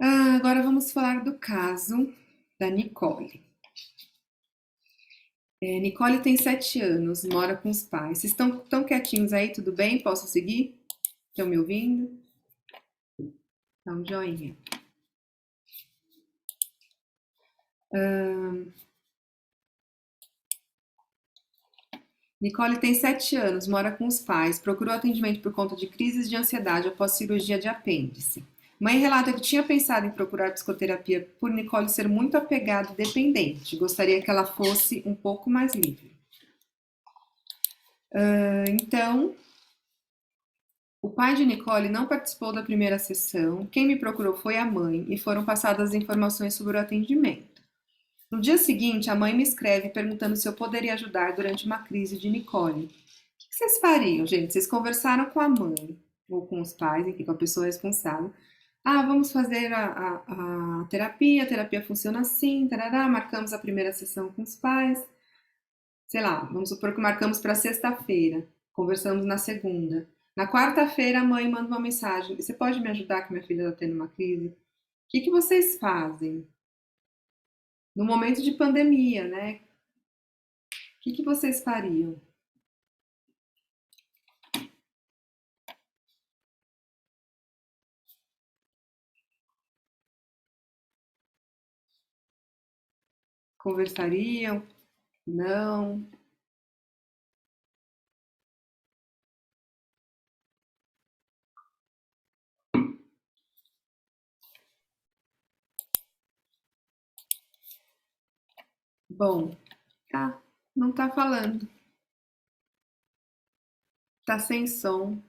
Agora vamos falar do caso da Nicole. Nicole tem 7 anos, mora com os pais. Vocês estão tão quietinhos aí, tudo bem? Posso seguir? Estão me ouvindo? Dá um joinha. Nicole tem 7 anos, mora com os pais, procurou atendimento por conta de crises de ansiedade após cirurgia de apêndice. Mãe relata que tinha pensado em procurar psicoterapia por Nicole ser muito apegada e dependente. Gostaria que ela fosse um pouco mais livre. Então, o pai de Nicole não participou da primeira sessão. Quem me procurou foi a mãe e foram passadas as informações sobre o atendimento. No dia seguinte, a mãe me escreve perguntando se eu poderia ajudar durante uma crise de Nicole. O que vocês fariam, gente? Vocês conversaram com a mãe ou com os pais, enfim, com a pessoa responsável. Vamos fazer a terapia, a terapia funciona assim, tarará, marcamos a primeira sessão com os pais. Sei lá, vamos supor que marcamos para sexta-feira, conversamos na segunda. Na quarta-feira, a mãe manda uma mensagem: você pode me ajudar que minha filha está tendo uma crise? O que vocês fazem? No momento de pandemia, né? O que vocês fariam? Conversariam? Não? Bom, não tá falando. Tá sem som.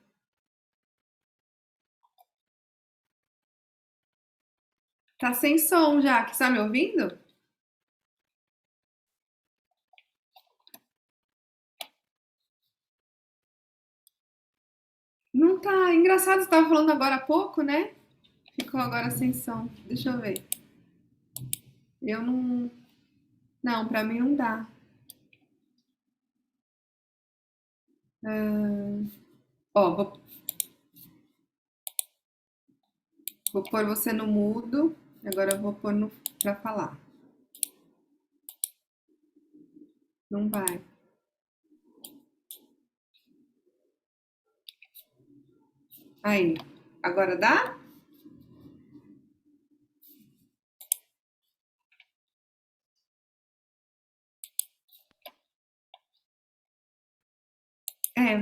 Tá sem som já, que está me ouvindo? Não tá. Engraçado, você estava falando agora há pouco, né? Ficou agora sem som. Deixa eu ver. Eu não. Não, pra mim não dá. Ó, vou pôr você no mudo. Agora eu vou pôr no pra falar. Não vai. Aí. Agora dá?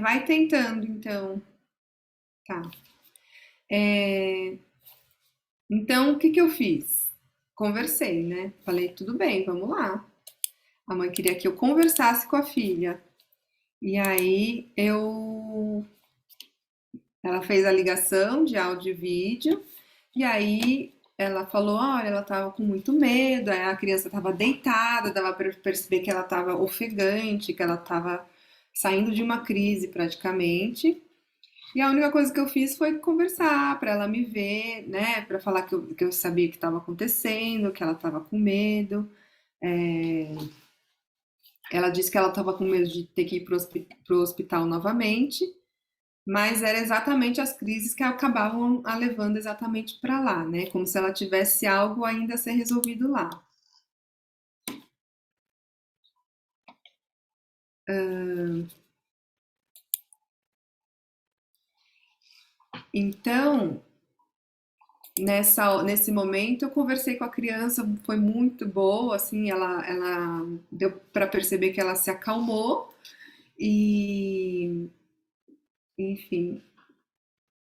Vai tentando então. Tá. É, Então, o que eu fiz? Conversei, né? Falei, tudo bem, vamos lá. A mãe queria que eu conversasse com a filha. E aí ela fez a ligação de áudio e vídeo. E aí ela falou, olha, ela estava com muito medo. Aí a criança estava deitada, dava para perceber que ela estava ofegante, que ela estava saindo de uma crise praticamente. E a única coisa que eu fiz foi conversar para ela me ver, né? Para falar que eu sabia o que estava acontecendo, que ela estava com medo. Ela disse que ela estava com medo de ter que ir para o hospital novamente, mas era exatamente as crises que acabavam a levando exatamente para lá, né? Como se ela tivesse algo ainda a ser resolvido lá. Então, nesse momento, eu conversei com a criança, foi muito boa, assim, ela deu para perceber que ela se acalmou e, enfim,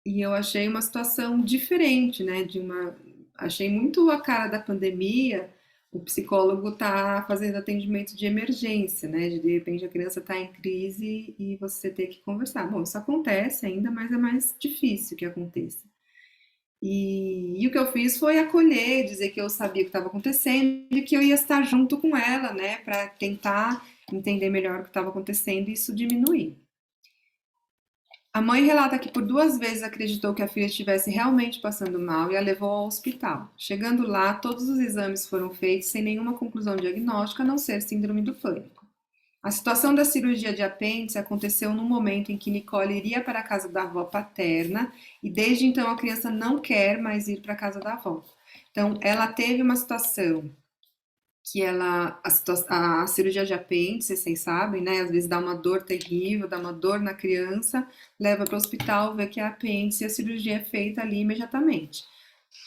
e eu achei uma situação diferente, né? Achei muito a cara da pandemia. O psicólogo tá fazendo atendimento de emergência, né? De repente a criança tá em crise e você tem que conversar. Bom, isso acontece ainda, mas é mais difícil que aconteça. E o que eu fiz foi acolher, dizer que eu sabia o que estava acontecendo e que eu ia estar junto com ela, né? Para tentar entender melhor o que estava acontecendo e isso diminuir. A mãe relata que por 2 vezes acreditou que a filha estivesse realmente passando mal e a levou ao hospital. Chegando lá, todos os exames foram feitos sem nenhuma conclusão diagnóstica, a não ser síndrome do pânico. A situação da cirurgia de apêndice aconteceu no momento em que Nicole iria para a casa da avó paterna e desde então a criança não quer mais ir para a casa da avó. Então, ela teve uma situação que a cirurgia de apêndice, vocês sabem, né? Às vezes dá uma dor terrível, dá uma dor na criança, leva para o hospital, vê que é apêndice e a cirurgia é feita ali imediatamente.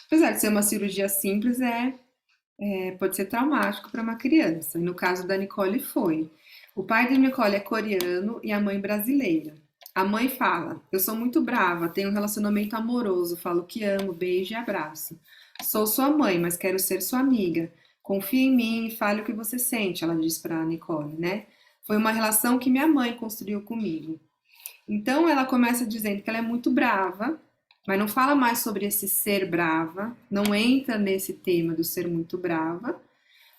Apesar de ser uma cirurgia simples, pode ser traumático para uma criança. E no caso da Nicole foi. O pai da Nicole é coreano e a mãe brasileira. A mãe fala: eu sou muito brava, tenho um relacionamento amoroso, falo que amo, beijo e abraço. Sou sua mãe, mas quero ser sua amiga. Confia em mim e fale o que você sente, ela diz para a Nicole, né? Foi uma relação que minha mãe construiu comigo. Então ela começa dizendo que ela é muito brava, mas não fala mais sobre esse ser brava, não entra nesse tema do ser muito brava,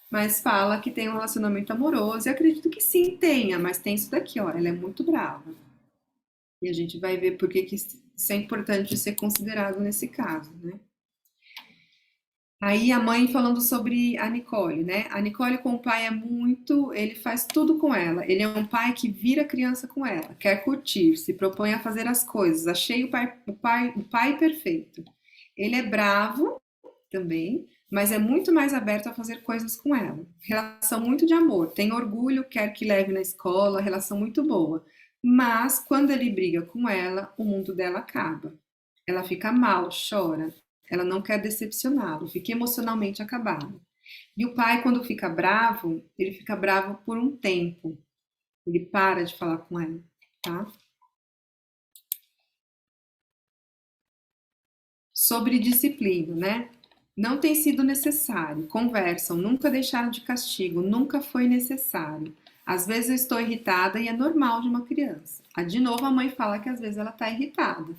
mas fala que tem um relacionamento amoroso, e acredito que sim tenha, mas tem isso daqui, ó, ela é muito brava. E a gente vai ver por que isso é importante ser considerado nesse caso, né? Aí a mãe falando sobre a Nicole, né? A Nicole com o pai ele faz tudo com ela. Ele é um pai que vira criança com ela, quer curtir, se propõe a fazer as coisas. Achei o pai perfeito. Ele é bravo também, mas é muito mais aberto a fazer coisas com ela. Relação muito de amor, tem orgulho, quer que leve na escola, relação muito boa. Mas quando ele briga com ela, o mundo dela acaba. Ela fica mal, chora. Ela não quer decepcioná-lo, fica emocionalmente acabado. E o pai, quando fica bravo, ele fica bravo por um tempo. Ele para de falar com ela, tá? Sobre disciplina, né? Não tem sido necessário. Conversam, nunca deixaram de castigo, nunca foi necessário. Às vezes eu estou irritada e é normal de uma criança. De novo, a mãe fala que às vezes ela está irritada.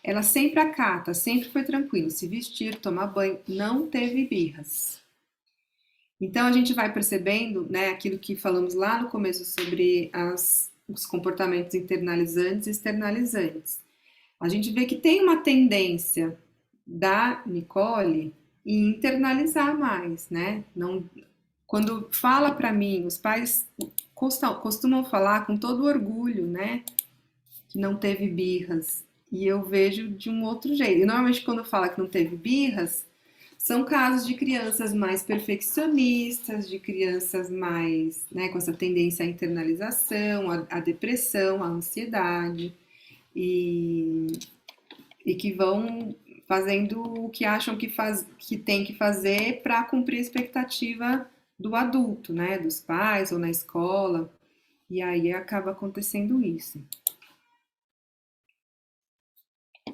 Ela sempre acata, sempre foi tranquilo, se vestir, tomar banho, não teve birras. Então a gente vai percebendo, né, aquilo que falamos lá no começo sobre os comportamentos internalizantes e externalizantes. A gente vê que tem uma tendência da Nicole em internalizar mais, né? Não, quando fala para mim, os pais costumam falar com todo orgulho, né? Que não teve birras. E eu vejo de um outro jeito. E normalmente quando fala que não teve birras, são casos de crianças mais perfeccionistas, de crianças mais, né, com essa tendência à internalização, à depressão, à ansiedade, e, e que vão fazendo o que acham que tem que fazer para cumprir a expectativa do adulto, né, dos pais ou na escola, e aí acaba acontecendo isso.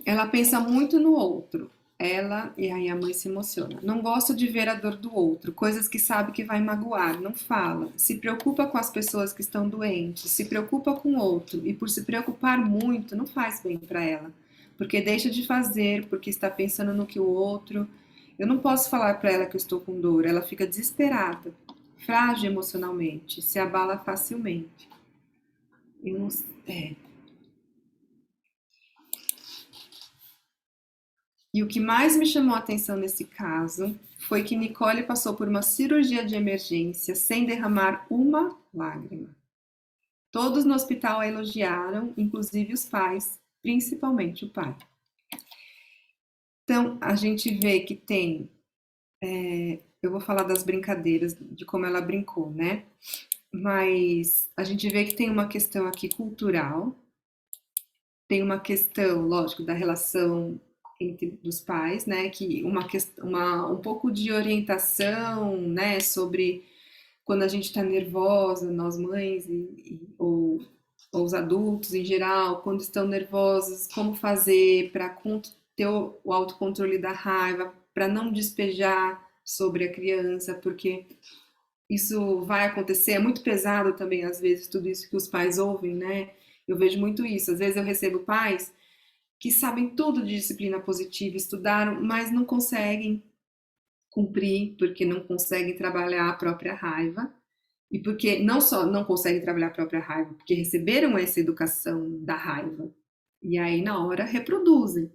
Ela pensa muito no outro. E aí a mãe se emociona. Não gosto de ver a dor do outro, coisas que sabe que vai magoar, não fala. Se preocupa com as pessoas que estão doentes, se preocupa com o outro e por se preocupar muito, não faz bem para ela, porque deixa de fazer, porque está pensando no que o outro. Eu não posso falar para ela que eu estou com dor, ela fica desesperada, frágil emocionalmente, se abala facilmente. Eu não, é, E o que mais me chamou a atenção nesse caso foi que Nicole passou por uma cirurgia de emergência sem derramar uma lágrima. Todos no hospital a elogiaram, inclusive os pais, principalmente o pai. Então, a gente vê que eu vou falar das brincadeiras, de como ela brincou, né? Mas a gente vê que tem uma questão aqui cultural, tem uma questão, lógico, da relação entre dos pais, né, que um pouco de orientação, né, sobre quando a gente está nervosa, nós mães ou os adultos em geral, quando estão nervosos, como fazer para ter o autocontrole da raiva, para não despejar sobre a criança, porque isso vai acontecer, é muito pesado também às vezes tudo isso que os pais ouvem, né? Eu vejo muito isso. Às vezes eu recebo pais que sabem tudo de disciplina positiva, estudaram, mas não conseguem cumprir, porque não conseguem trabalhar a própria raiva. E porque não só não conseguem trabalhar a própria raiva, porque receberam essa educação da raiva. E aí, na hora, reproduzem.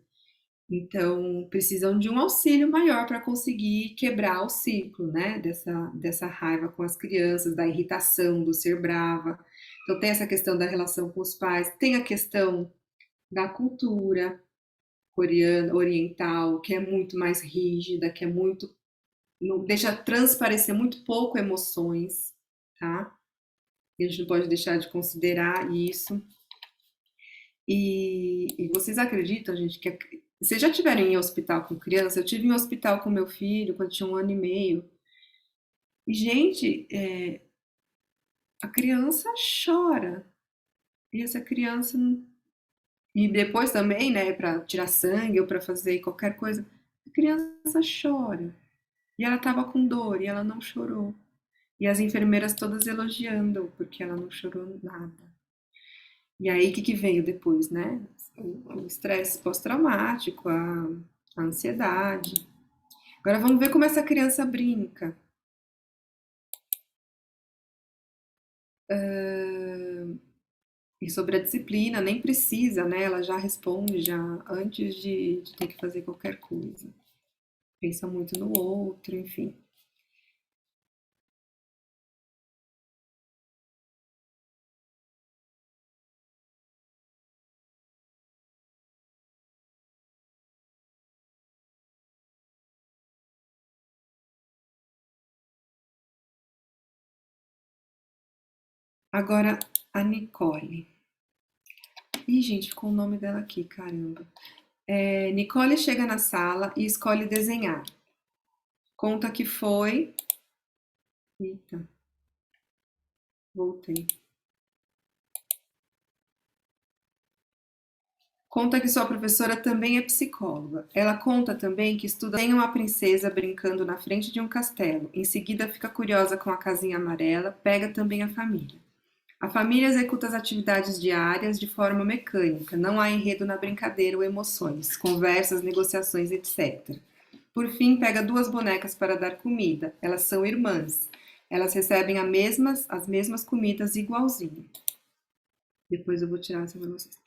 Então, precisam de um auxílio maior para conseguir quebrar o ciclo, né? Dessa raiva com as crianças, da irritação, do ser brava. Então, tem essa questão da relação com os pais, tem a questão da cultura, coreana, oriental, que é muito mais rígida, que é muito, não deixa transparecer muito pouco emoções, tá? A gente não pode deixar de considerar isso. E vocês acreditam, gente, que vocês já tiveram em hospital com criança? Eu tive em hospital com meu filho quando tinha 1 ano e meio. E, gente, a criança chora. E essa criança. E depois também, né, para tirar sangue ou para fazer qualquer coisa, a criança chora. E ela estava com dor e ela não chorou. E as enfermeiras todas elogiando, porque ela não chorou nada. E aí, o que que veio depois, né? O estresse pós-traumático, a ansiedade. Agora vamos ver como essa criança brinca. E sobre a disciplina, nem precisa, né? Ela já responde já antes de ter que fazer qualquer coisa. Pensa muito no outro, enfim. Agora, a Nicole. Ih, gente, ficou o nome dela aqui, caramba. Nicole chega na sala e escolhe desenhar. Conta que foi. Eita, voltei. Conta que sua professora também é psicóloga. Ela conta também que estuda tem uma princesa brincando na frente de um castelo. Em seguida, fica curiosa com a casinha amarela, pega também a família. A família executa as atividades diárias de forma mecânica, não há enredo na brincadeira ou emoções, conversas, negociações, etc. Por fim, pega duas bonecas para dar comida. Elas são irmãs. Elas recebem as mesmas comidas igualzinho. Depois eu vou tirar essa para vocês.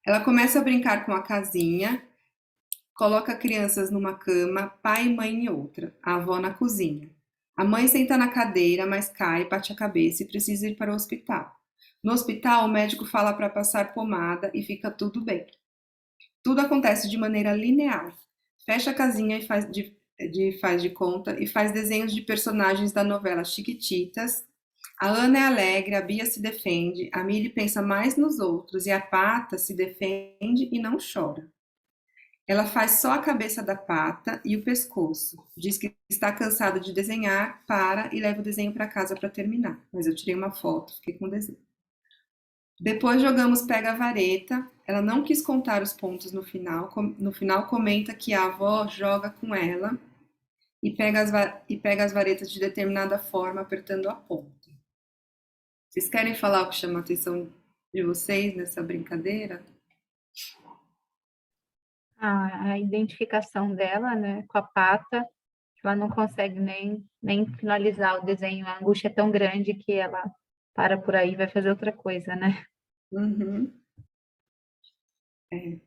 Ela começa a brincar com a casinha, coloca crianças numa cama, pai e mãe em outra, a avó na cozinha. A mãe senta na cadeira, mas cai, bate a cabeça e precisa ir para o hospital. No hospital, o médico fala para passar pomada e fica tudo bem. Tudo acontece de maneira linear. Fecha a casinha e faz de conta e faz desenhos de personagens da novela Chiquititas. A Ana é alegre, a Bia se defende, a Milly pensa mais nos outros e a Pata se defende e não chora. Ela faz só a cabeça da Pata e o pescoço. Diz que está cansada de desenhar, para e leva o desenho para casa para terminar. Mas eu tirei uma foto, fiquei com o desenho. Depois jogamos pega a vareta. Ela não quis contar os pontos no final. No final comenta que a avó joga com ela e pega as varetas de determinada forma, apertando a ponta. Vocês querem falar o que chama a atenção de vocês nessa brincadeira? A identificação dela, né, com a pata, ela não consegue nem finalizar o desenho, a angústia é tão grande que ela para por aí e vai fazer outra coisa, né? Uhum, é,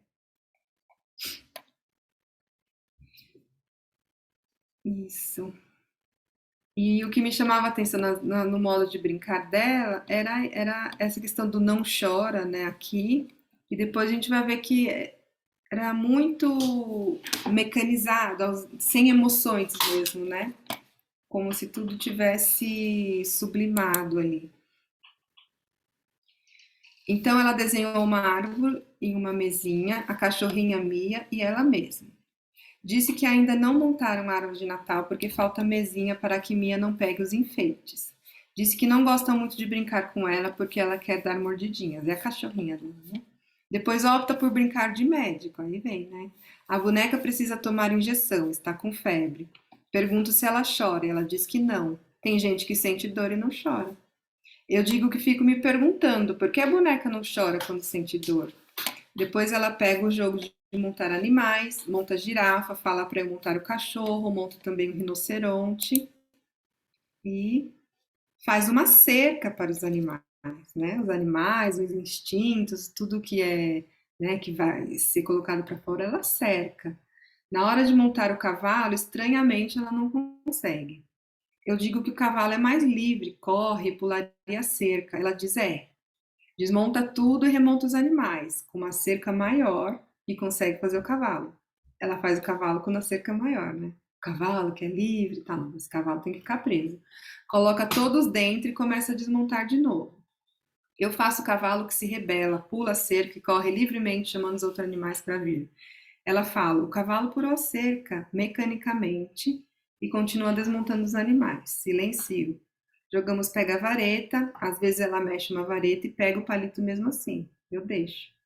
isso. E o que me chamava a atenção no modo de brincar dela era essa questão do não chora, né, aqui. E depois a gente vai ver que era muito mecanizado, sem emoções mesmo, né? Como se tudo tivesse sublimado ali. Então ela desenhou uma árvore em uma mesinha, a cachorrinha Mia e ela mesma. Disse que ainda não montaram a árvore de Natal porque falta mesinha para que Mia não pegue os enfeites. Disse que não gosta muito de brincar com ela porque ela quer dar mordidinhas. É a cachorrinha dela, né? Depois opta por brincar de médico. Aí vem, né? A boneca precisa tomar injeção, está com febre. Pergunto se ela chora e ela diz que não. Tem gente que sente dor e não chora. Eu digo que fico me perguntando por que a boneca não chora quando sente dor. Depois ela pega o jogo de montar animais, monta a girafa, fala para eu montar o cachorro, monta também o rinoceronte e faz uma cerca para os animais, né? Os animais, os instintos, tudo que é, né, que vai ser colocado para fora, ela cerca. Na hora de montar o cavalo, estranhamente ela não consegue. Eu digo que o cavalo é mais livre, corre, pularia a cerca. Ela diz: desmonta tudo e remonta os animais, com uma cerca maior e consegue fazer o cavalo. Ela faz o cavalo quando a cerca é maior, né? O cavalo que é livre, tá? Não, esse cavalo tem que ficar preso. Coloca todos dentro e começa a desmontar de novo. Eu faço o cavalo que se rebela, pula a cerca e corre livremente chamando os outros animais para vir. Ela fala: o cavalo pulou a cerca mecanicamente e continua desmontando os animais. Silencio. Jogamos pega a vareta, às vezes ela mexe uma vareta e pega o palito mesmo assim. Eu deixo.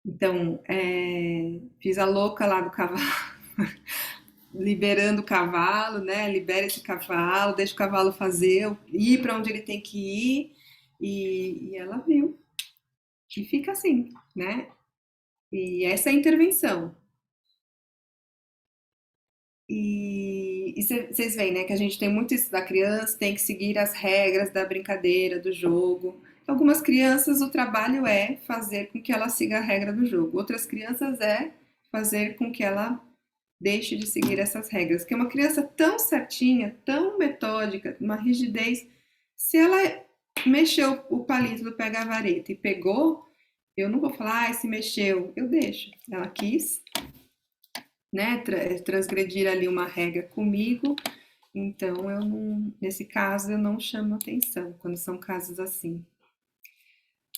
Então, fiz a louca lá do cavalo, liberando o cavalo, né? Libera esse cavalo, deixa o cavalo fazer, ir para onde ele tem que ir. E ela viu que fica assim, né? E essa é a intervenção. E vocês veem, né, que a gente tem muito isso da criança, tem que seguir as regras da brincadeira, do jogo. Algumas crianças, o trabalho é fazer com que ela siga a regra do jogo. Outras crianças é fazer com que ela deixe de seguir essas regras. Que é uma criança tão certinha, tão metódica, uma rigidez. Se ela mexeu o palito do pega-vareta e pegou, eu não vou falar, se mexeu, eu deixo. Ela quis, né, transgredir ali uma regra comigo, então eu não, nesse caso eu não chamo atenção quando são casos assim.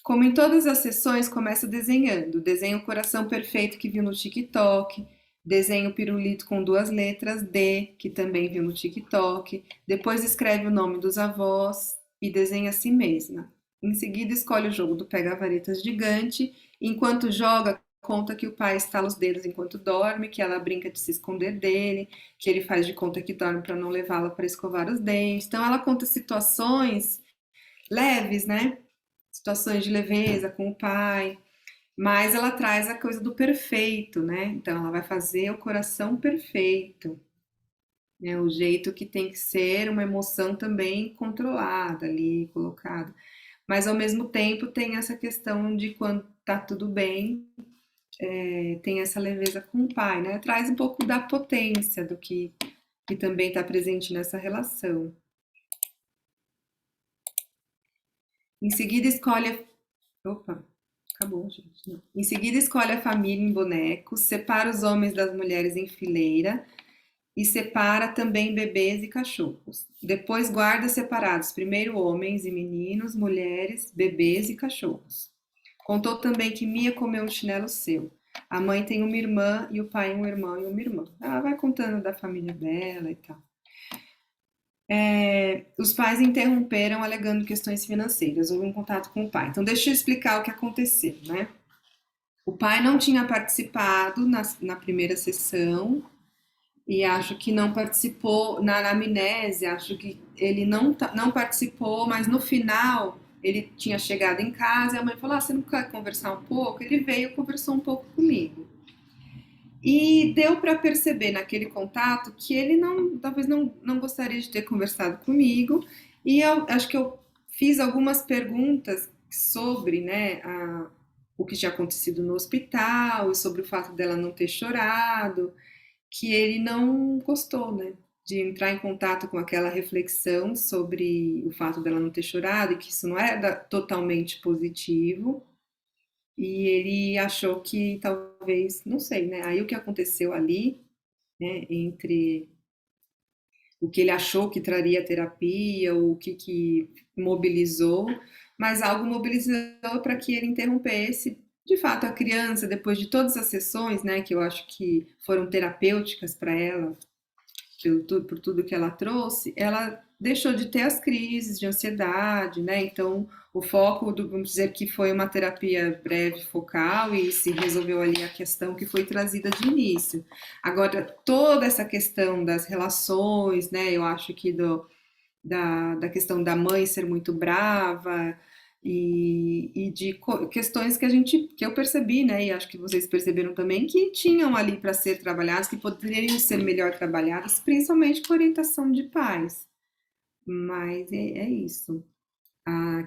Como em todas as sessões, começa desenhando. Desenha o coração perfeito que viu no TikTok, desenha o pirulito com duas letras D, que também viu no TikTok, depois escreve o nome dos avós e desenha a si mesma. Em seguida, escolhe o jogo do pega-varetas gigante. Enquanto joga, conta que o pai estala os dedos enquanto dorme, que ela brinca de se esconder dele, que ele faz de conta que dorme para não levá-la para escovar os dentes. Então, ela conta situações leves, né? Situações de leveza com o pai, mas ela traz a coisa do perfeito, né? Então ela vai fazer o coração perfeito, né? O jeito que tem que ser, uma emoção também controlada ali, colocada. Mas ao mesmo tempo tem essa questão de quando tá tudo bem, tem essa leveza com o pai, né? Traz um pouco da potência do que também está presente nessa relação. Em seguida escolhe. Opa, acabou, gente. Não. Em seguida, escolhe a família em bonecos, separa os homens das mulheres em fileira e separa também bebês e cachorros. Depois, guarda separados primeiro homens e meninos, mulheres, bebês e cachorros. Contou também que Mia comeu um chinelo seu. A mãe tem uma irmã e o pai um irmão e uma irmã. Ela vai contando da família dela e tal. Os pais interromperam alegando questões financeiras. Houve um contato com o pai. Então, deixa eu explicar o que aconteceu, né? O pai não tinha participado na primeira sessão e acho que não participou na anamnese, acho que ele não participou, mas no final ele tinha chegado em casa e a mãe falou: ah, você não quer conversar um pouco? Ele veio e conversou um pouco comigo. E deu para perceber naquele contato que ele talvez não gostaria de ter conversado comigo. E eu acho que eu fiz algumas perguntas sobre, né, o que tinha acontecido no hospital e sobre o fato dela não ter chorado, que ele não gostou, né, de entrar em contato com aquela reflexão sobre o fato dela não ter chorado e que isso não era totalmente positivo. E ele achou que talvez, não sei, né? Aí o que aconteceu ali, né, entre o que ele achou que traria terapia, o que mobilizou, mas algo mobilizou para que ele interrompesse. De fato, a criança, depois de todas as sessões, né, que eu acho que foram terapêuticas para ela, por tudo que ela trouxe, ela deixou de ter as crises de ansiedade, né? Então, o foco, vamos dizer que foi uma terapia breve focal e se resolveu ali a questão que foi trazida de início. Agora, toda essa questão das relações, né? Eu acho que da questão da mãe ser muito brava e de questões que eu percebi, né, e acho que vocês perceberam também, que tinham ali para ser trabalhadas, que poderiam ser melhor trabalhadas, principalmente com orientação de pais. Mas é isso.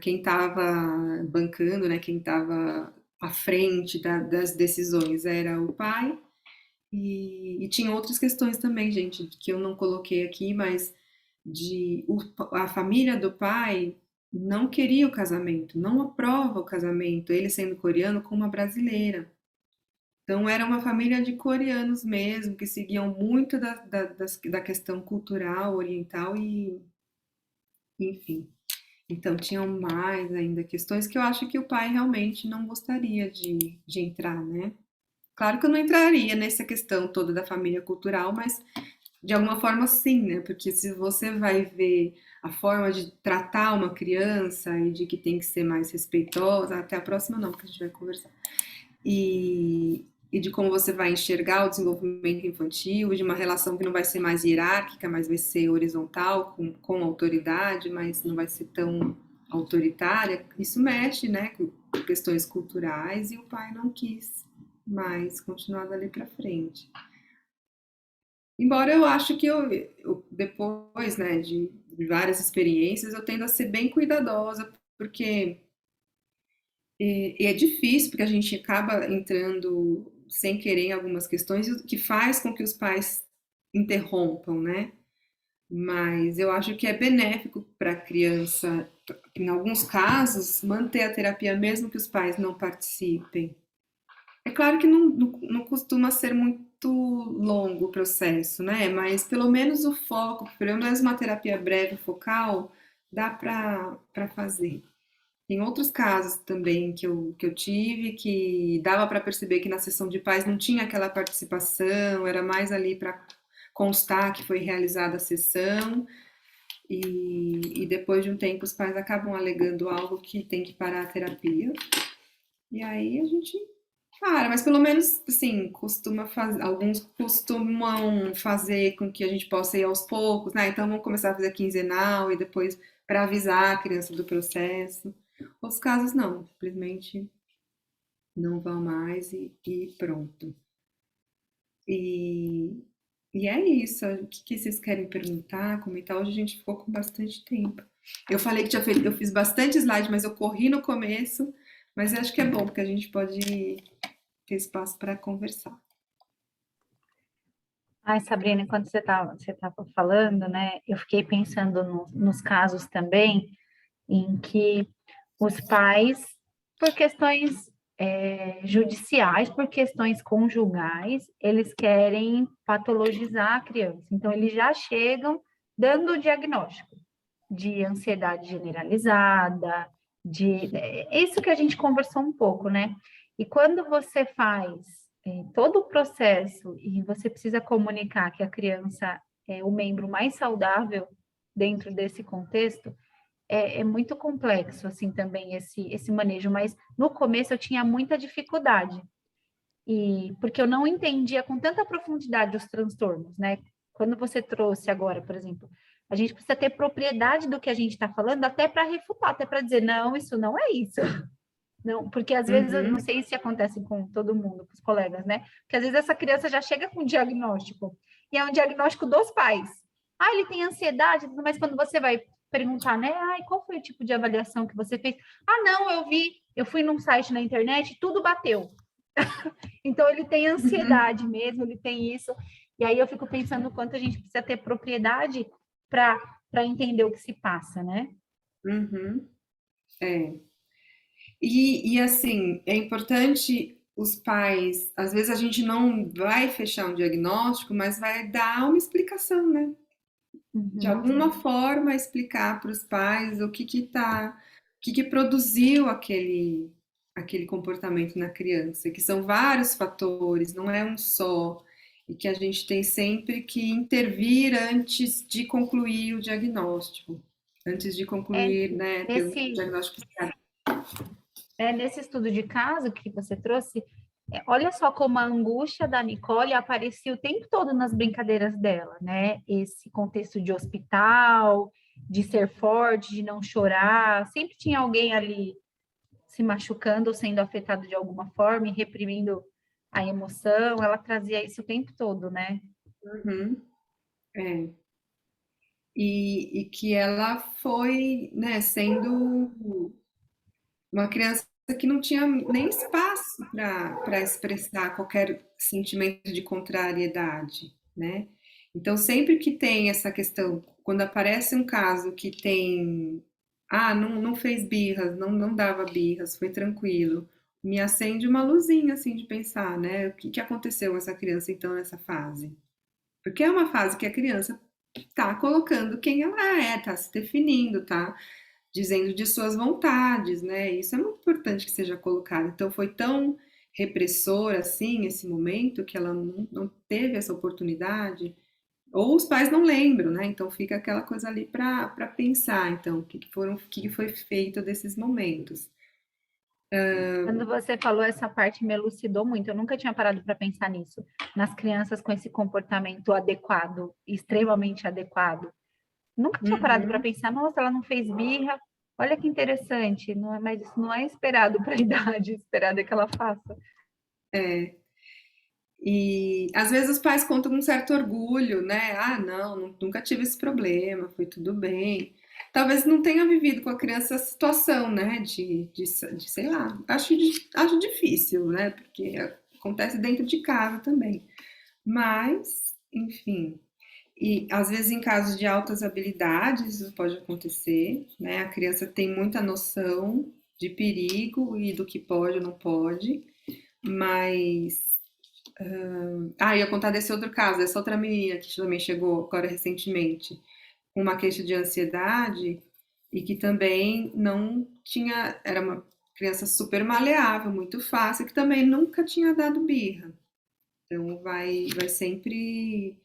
Quem estava bancando, né, quem estava à frente das decisões era o pai, e tinha outras questões também, gente, que eu não coloquei aqui, mas a família do pai não queria o casamento, não aprova o casamento, ele sendo coreano com uma brasileira. Então, era uma família de coreanos mesmo, que seguiam muito da questão cultural oriental e, enfim. Então, tinham mais ainda questões que eu acho que o pai realmente não gostaria de entrar, né? Claro que eu não entraria nessa questão toda da família cultural, mas de alguma forma sim, né? Porque se você vai ver a forma de tratar uma criança e de que tem que ser mais respeitosa, até a próxima não, porque a gente vai conversar. E de como você vai enxergar o desenvolvimento infantil, de uma relação que não vai ser mais hierárquica, mas vai ser horizontal, com autoridade, mas não vai ser tão autoritária, isso mexe, né, com questões culturais e o pai não quis mais continuar dali para frente. Embora eu acho que depois, né, de várias experiências, eu tendo a ser bem cuidadosa, porque e é difícil, porque a gente acaba entrando sem querer em algumas questões, o que faz com que os pais interrompam, né? Mas eu acho que é benéfico para a criança, em alguns casos, manter a terapia mesmo que os pais não participem. É claro que não costuma ser muito longo o processo, né? Mas pelo menos o foco, pelo menos uma terapia breve focal, dá para fazer. Tem outros casos também que eu tive que dava para perceber que na sessão de paz não tinha aquela participação, era mais ali para constar que foi realizada a sessão e depois de um tempo os pais acabam alegando algo que tem que parar a terapia. E aí a gente para, mas pelo menos assim, alguns costumam fazer com que a gente possa ir aos poucos, né? Então vamos começar a fazer quinzenal e depois para avisar a criança do processo. Outros casos não, simplesmente não vão mais e pronto. E, e é isso. O que vocês querem perguntar, comentar? Hoje a gente ficou com bastante tempo. Eu falei que tinha feito, eu fiz bastante slide, mas eu corri no começo. Mas eu acho que é bom, porque a gente pode ter espaço para conversar. Ai, Sabrina, enquanto você tava falando, né, eu fiquei pensando nos casos também em que os pais, por questões judiciais, por questões conjugais, eles querem patologizar a criança. Então, eles já chegam dando o diagnóstico de ansiedade generalizada, isso que a gente conversou um pouco, né? E quando você faz todo o processo e você precisa comunicar que a criança é o membro mais saudável dentro desse contexto, é muito complexo, assim, também esse manejo, mas no começo eu tinha muita dificuldade, e porque eu não entendia com tanta profundidade os transtornos, né? Quando você trouxe agora, por exemplo, a gente precisa ter propriedade do que a gente está falando, até para refutar, até para dizer, não, isso não é isso. Não, porque às vezes, eu não Uhum, sei se acontece com todo mundo, com os colegas, né? Porque às vezes essa criança já chega com um diagnóstico, e é um diagnóstico dos pais. Ah, ele tem ansiedade, mas quando você vai perguntar, né? Ai, qual foi o tipo de avaliação que você fez? Ah, não, eu fui num site na internet, tudo bateu. Então, ele tem uhum, ansiedade mesmo, ele tem isso. E aí eu fico pensando o quanto a gente precisa ter propriedade para entender o que se passa, né? uhum. É. E assim, é importante os pais, às vezes a gente não vai fechar um diagnóstico, mas vai dar uma explicação, né? De Uhum. alguma forma explicar para os pais o que que produziu aquele comportamento na criança, que são vários fatores, não é um só, e que a gente tem sempre que intervir antes de concluir o diagnóstico, antes de É, concluir, né, ter um nesse, diagnóstico certo. nesse estudo de caso que você trouxe, olha só como a angústia da Nicole aparecia o tempo todo nas brincadeiras dela, né? Esse contexto de hospital, de ser forte, de não chorar, sempre tinha alguém ali se machucando ou sendo afetado de alguma forma e reprimindo a emoção, ela trazia isso o tempo todo, né? Uhum, é. E que ela foi, né, sendo uma criança que não tinha nem espaço para expressar qualquer sentimento de contrariedade, né? Então, sempre que tem essa questão, quando aparece um caso que tem, não fez birras, não dava birras, foi tranquilo, me acende uma luzinha, assim, de pensar, né? O que que aconteceu com essa criança, então, nessa fase? Porque é uma fase que a criança tá colocando quem ela é, tá se definindo, tá dizendo de suas vontades, né? Isso é muito importante que seja colocado. Então, foi tão repressor, assim, esse momento, que ela não teve essa oportunidade, ou os pais não lembram, né? Então, fica aquela coisa ali para pensar, então, o que foi feito desses momentos. Quando você falou essa parte, me elucidou muito. Eu nunca tinha parado para pensar nisso. Nas crianças com esse comportamento adequado, extremamente adequado. Nunca tinha parado para Uhum, pensar, nossa, ela não fez birra. Olha que interessante, não é, mas isso não é esperado para a idade, esperado é que ela faça. é. E às vezes os pais contam com um certo orgulho, né? Ah, não, nunca tive esse problema, foi tudo bem. Talvez não tenha vivido com a criança essa situação, né? De sei lá, acho difícil, né? Porque acontece dentro de casa também. Mas, enfim. E às vezes em casos de altas habilidades isso pode acontecer, né? A criança tem muita noção de perigo e do que pode ou não pode, mas eu ia contar desse outro caso, dessa outra menina que também chegou agora recentemente, com uma queixa de ansiedade e que também não tinha, era uma criança super maleável, muito fácil, que também nunca tinha dado birra. Então vai sempre,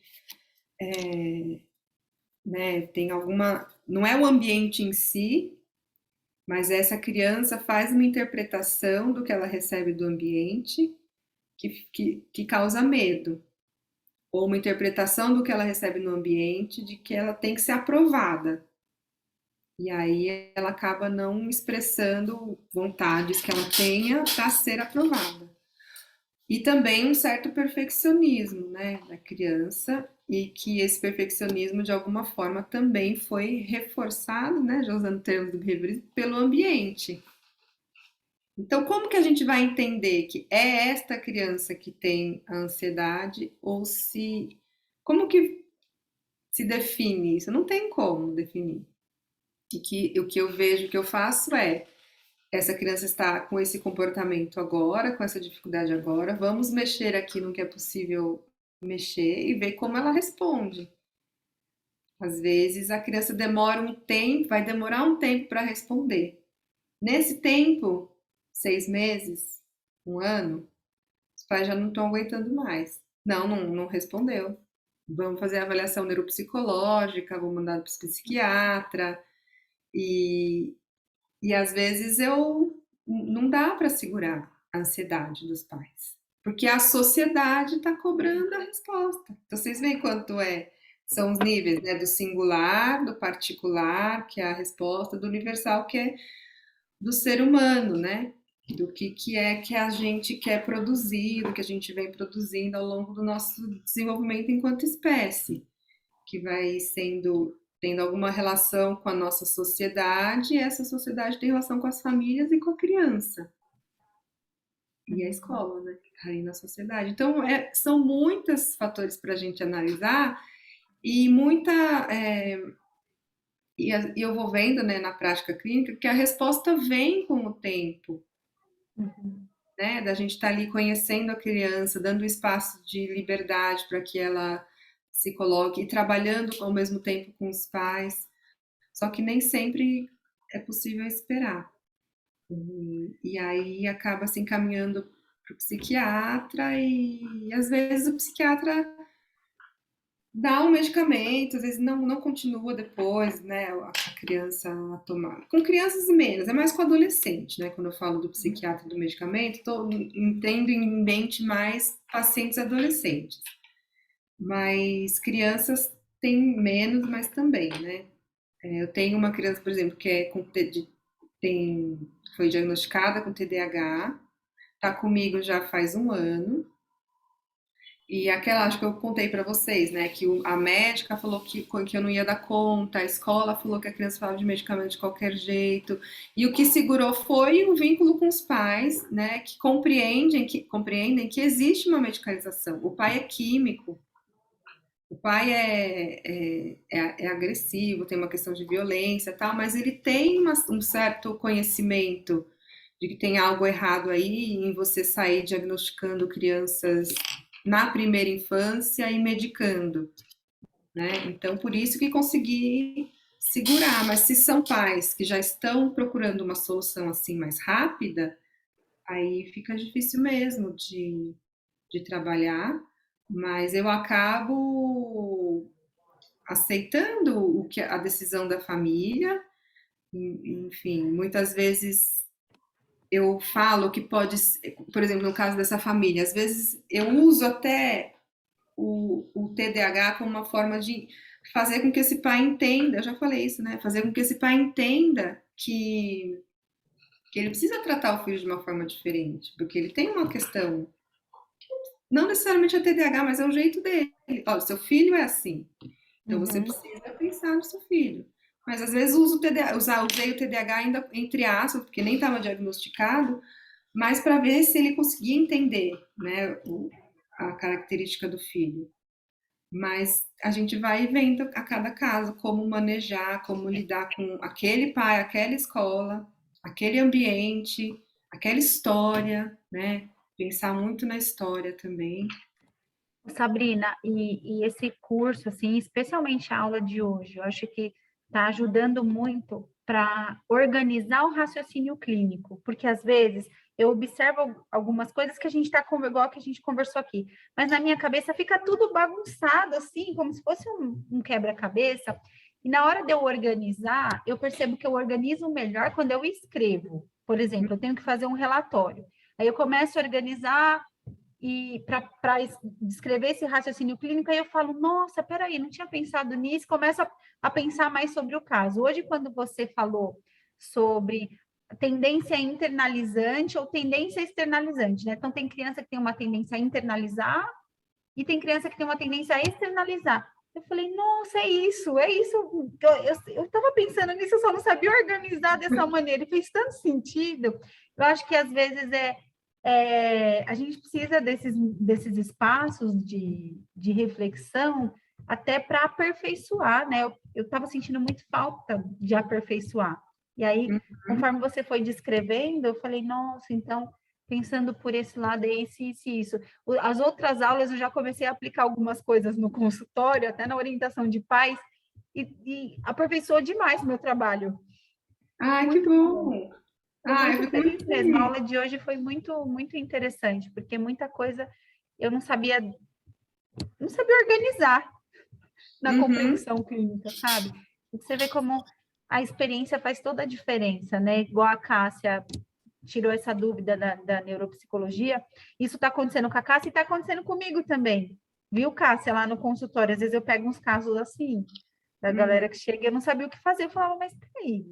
né, tem alguma, não é o ambiente em si, mas essa criança faz uma interpretação do que ela recebe do ambiente que causa medo. Ou uma interpretação do que ela recebe no ambiente de que ela tem que ser aprovada. E aí ela acaba não expressando vontades que ela tenha para ser aprovada. E também um certo perfeccionismo, né, da criança, e que esse perfeccionismo de alguma forma também foi reforçado, né, já usando termos do behaviorismo, pelo ambiente. Então, como que a gente vai entender que é esta criança que tem a ansiedade ou se como que se define isso? Não tem como definir. E que o que eu vejo, o que eu faço é, essa criança está com esse comportamento agora, com essa dificuldade agora, vamos mexer aqui no que é possível mexer e ver como ela responde. Às vezes a criança demora um tempo, vai demorar um tempo para responder. Nesse tempo, 6 meses, um ano, os pais já não estão aguentando mais. Não respondeu. Vamos fazer a avaliação neuropsicológica, vou mandar para o psiquiatra, e, e às vezes eu não dá para segurar a ansiedade dos pais, porque a sociedade está cobrando a resposta. Então vocês veem quanto são os níveis, né, do singular, do particular, que é a resposta, do universal, que é do ser humano, né? Do que é que a gente quer produzir, do que a gente vem produzindo ao longo do nosso desenvolvimento enquanto espécie, que vai sendo tendo alguma relação com a nossa sociedade, e essa sociedade tem relação com as famílias e com a criança. E a escola, né? Que tá aí na sociedade. Então, são muitos fatores para a gente analisar e muita. E eu vou vendo, né, na prática clínica que a resposta vem com o tempo, Uhum. né? Da gente estar ali conhecendo a criança, dando espaço de liberdade para que ela se coloque e trabalhando ao mesmo tempo com os pais. Só que nem sempre é possível esperar. E aí acaba se encaminhando para o psiquiatra e às vezes o psiquiatra dá um medicamento, às vezes não continua depois, né, a criança a tomar. Com crianças menos, é mais com adolescente, né? Quando eu falo do psiquiatra do medicamento, entendo em mente mais pacientes adolescentes. Mas crianças têm menos, mas também, né? Eu tenho uma criança, por exemplo, que foi diagnosticada com TDAH, está comigo já faz um ano. E aquela, acho que eu contei para vocês, né, que a médica falou que eu não ia dar conta, a escola falou que a criança falava de medicamento de qualquer jeito, e o que segurou foi o vínculo com os pais, né, que compreendem que existe uma medicalização. O pai é químico, o pai é agressivo, tem uma questão de violência e tal, mas ele tem um certo conhecimento de que tem algo errado aí em você sair diagnosticando crianças na primeira infância e medicando, né? Então, por isso que consegui segurar. Mas se são pais que já estão procurando uma solução assim mais rápida, aí fica difícil mesmo de trabalhar. Mas eu acabo aceitando o que a decisão da família. Enfim, muitas vezes eu falo que pode, por exemplo, no caso dessa família, às vezes eu uso até o TDAH como uma forma de fazer com que esse pai entenda, eu já falei isso, né? Fazer com que esse pai entenda que ele precisa tratar o filho de uma forma diferente, porque ele tem uma questão, não necessariamente é TDAH, mas é o jeito dele. Ó, seu filho é assim, então você Uhum, precisa pensar no seu filho. Mas às vezes uso o TDAH, usei o TDAH ainda entre aspas, porque nem estava diagnosticado, mas para ver se ele conseguia entender, né, a característica do filho. Mas a gente vai vendo a cada caso como manejar, como lidar com aquele pai, aquela escola, aquele ambiente, aquela história, né? Pensar muito na história também. Sabrina, e esse curso, assim, especialmente a aula de hoje, eu acho que está ajudando muito para organizar o raciocínio clínico, porque às vezes eu observo algumas coisas que a gente está igual que a gente conversou aqui, mas na minha cabeça fica tudo bagunçado, assim, como se fosse um quebra-cabeça, e na hora de eu organizar, eu percebo que eu organizo melhor quando eu escrevo. Por exemplo, eu tenho que fazer um relatório. Aí eu começo a organizar e para descrever esse raciocínio clínico, aí eu falo, nossa, peraí, não tinha pensado nisso, começo a pensar mais sobre o caso. Hoje, quando você falou sobre tendência internalizante ou tendência externalizante, né? Então, tem criança que tem uma tendência a internalizar e tem criança que tem uma tendência a externalizar. Eu falei, nossa, é isso, é isso. Eu estava pensando nisso, eu só não sabia organizar dessa maneira, e fez tanto sentido. Eu acho que às vezes a gente precisa desses espaços de reflexão até para aperfeiçoar, né? Eu estava sentindo muito falta de aperfeiçoar. E aí, Uhum. conforme você foi descrevendo, eu falei, nossa, então, pensando por esse lado, é isso. As outras aulas eu já comecei a aplicar algumas coisas no consultório, até na orientação de pais, e aperfeiçoou demais o meu trabalho. Ai, que Muito bom. bom! Estou Ah, eu muito fico feliz muito mesmo. A feliz. aula de hoje foi muito interessante, porque muita coisa eu não sabia organizar na Uhum. compreensão clínica, sabe? Você vê como a experiência faz toda a diferença, né? Igual a Cássia tirou essa dúvida da neuropsicologia, isso está acontecendo com a Cássia e está acontecendo comigo também. Viu, Cássia, lá no consultório? Às vezes eu pego uns casos assim, da Uhum. galera que chega e eu não sabia o que fazer. Eu falava, mas peraí,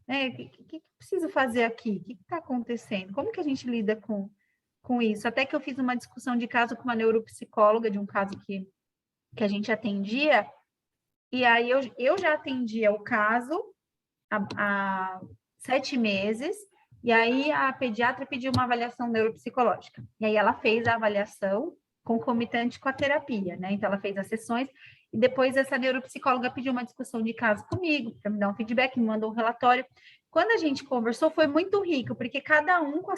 né? O que preciso fazer aqui? O que está acontecendo? Como que a gente lida com isso? Até que eu fiz uma discussão de caso com uma neuropsicóloga, de um caso que a gente atendia, e aí eu já atendia o caso há 7 meses, e aí a pediatra pediu uma avaliação neuropsicológica. E aí ela fez a avaliação concomitante com a terapia, né? Então ela fez as sessões, e depois essa neuropsicóloga pediu uma discussão de caso comigo, para me dar um feedback, me mandou um relatório. Quando a gente conversou, foi muito rico, porque cada uma com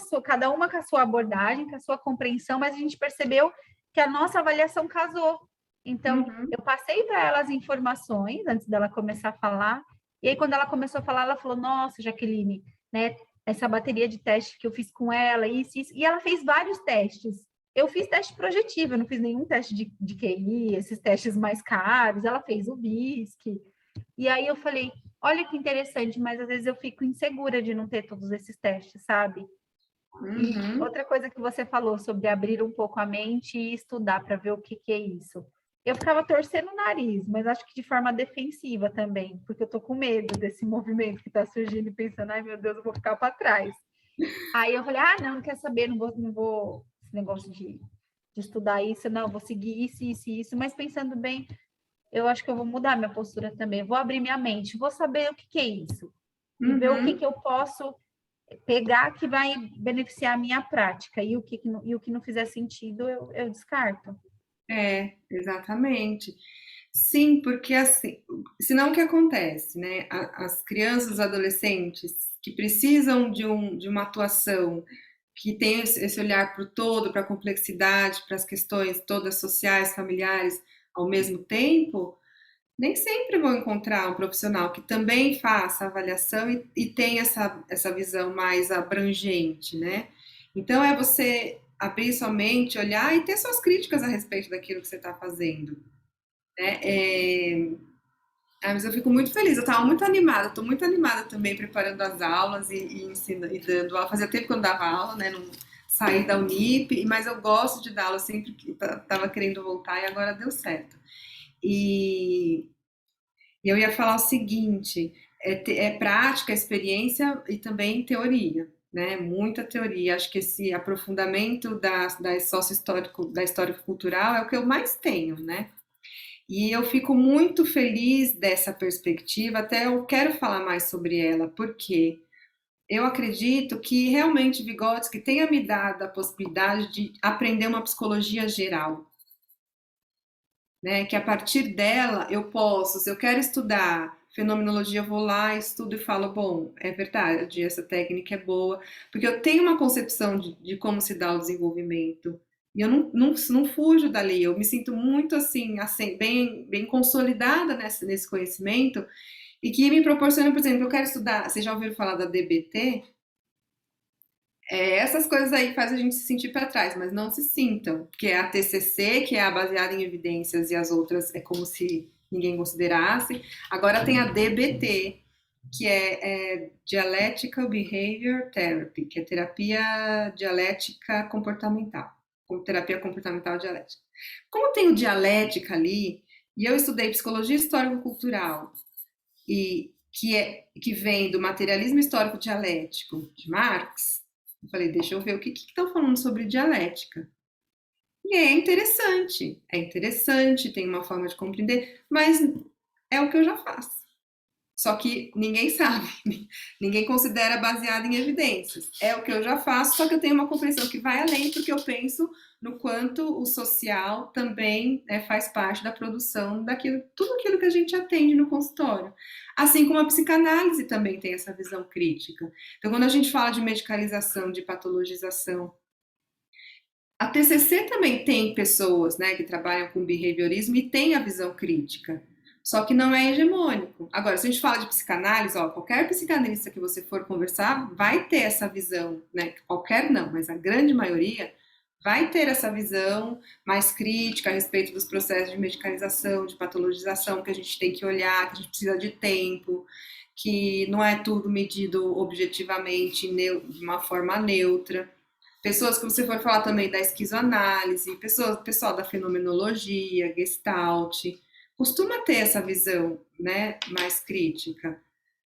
a sua abordagem, com a sua compreensão, mas a gente percebeu que a nossa avaliação casou. Então, Uhum. eu passei para ela as informações antes dela começar a falar, e aí, quando ela começou a falar, ela falou: Nossa, Jaqueline, né? Essa bateria de teste que eu fiz com ela, isso. E ela fez vários testes. Eu fiz teste projetivo, eu não fiz nenhum teste de QI, esses testes mais caros. Ela fez o BISC. E aí eu falei: Olha que interessante, mas às vezes eu fico insegura de não ter todos esses testes, sabe? E Uhum. outra coisa que você falou sobre abrir um pouco a mente e estudar para ver o que é isso. Eu ficava torcendo o nariz, mas acho que de forma defensiva também, porque eu tô com medo desse movimento que está surgindo e pensando, ai meu Deus, eu vou ficar para trás. Aí eu falei, não quer saber, não vou esse negócio de estudar isso, não, vou seguir isso, mas pensando bem, eu acho que eu vou mudar minha postura também, vou abrir minha mente, vou saber o que é isso e ver o Uhum. que eu posso pegar que vai beneficiar a minha prática e o que não fizer sentido eu descarto. É, exatamente. Sim, porque assim, senão o que acontece, né? As crianças, os adolescentes que precisam de uma atuação que tem esse olhar para o todo, para a complexidade, para as questões todas sociais, familiares, ao mesmo tempo, nem sempre vão encontrar um profissional que também faça a avaliação e tenha essa visão mais abrangente, né? Então, é você abrir sua mente, olhar e ter suas críticas a respeito daquilo que você está fazendo, né? Mas eu fico muito feliz, eu estava muito animada, estou muito animada também preparando as aulas e ensinando, e dando aula. Fazia tempo que eu não dava aula, né? Não saí da Unip, mas eu gosto de dar aula sempre que estava querendo voltar e agora deu certo. E, e eu ia falar o seguinte: é prática, experiência e também teoria, né? Muita teoria. Acho que esse aprofundamento da sócio-histórico, da histórico-cultural é o que eu mais tenho, né? E eu fico muito feliz dessa perspectiva, até eu quero falar mais sobre ela, porque eu acredito que realmente Vygotsky tenha me dado a possibilidade de aprender uma psicologia geral, né? Que a partir dela eu posso, se eu quero estudar fenomenologia, eu vou lá, estudo e falo, bom, é verdade, essa técnica é boa, porque eu tenho uma concepção de como se dá o desenvolvimento. E eu não fujo dali, eu me sinto muito assim bem consolidada nesse conhecimento e que me proporciona, por exemplo, eu quero estudar, vocês já ouviram falar da DBT? Essas coisas aí fazem a gente se sentir para trás, mas não se sintam, porque é a TCC, que é a baseada em evidências, e as outras é como se ninguém considerasse. Agora tem a DBT, que é Dialectical Behavior Therapy, que é terapia dialética comportamental, como terapia comportamental dialética. Como tem o dialética ali, e eu estudei psicologia histórico-cultural, e que vem do materialismo histórico dialético de Marx, eu falei, deixa eu ver o que estão falando sobre dialética. E é interessante, tem uma forma de compreender, mas é o que eu já faço. Só que ninguém sabe, ninguém considera baseado em evidências. É o que eu já faço, só que eu tenho uma compreensão que vai além, porque eu penso no quanto o social também faz parte da produção daquilo, tudo aquilo que a gente atende no consultório. Assim como a psicanálise também tem essa visão crítica. Então, quando a gente fala de medicalização, de patologização, a TCC também tem pessoas, né, que trabalham com behaviorismo e tem a visão crítica, só que não é hegemônico. Agora, se a gente fala de psicanálise, ó, qualquer psicanalista que você for conversar vai ter essa visão, né? Qualquer não, mas a grande maioria vai ter essa visão mais crítica a respeito dos processos de medicalização, de patologização, que a gente tem que olhar, que a gente precisa de tempo, que não é tudo medido objetivamente de uma forma neutra. Pessoas que você for falar também da esquizoanálise, pessoal da fenomenologia, Gestalt, costuma ter essa visão, né, mais crítica.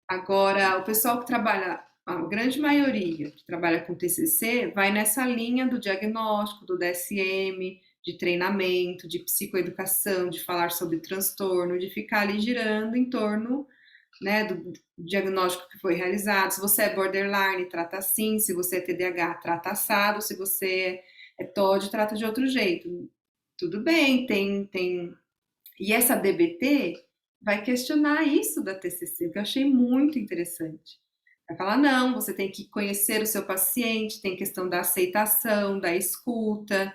Agora, o pessoal que trabalha, a grande maioria que trabalha com TCC, vai nessa linha do diagnóstico, do DSM, de treinamento, de psicoeducação, de falar sobre transtorno, de ficar ali girando em torno, né, do diagnóstico que foi realizado. Se você é borderline, trata assim. Se você é TDAH, trata assado. Se você é TOD, trata de outro jeito. Tudo bem, tem. E essa DBT vai questionar isso da TCC, que eu achei muito interessante. Vai falar, não, você tem que conhecer o seu paciente, tem questão da aceitação, da escuta,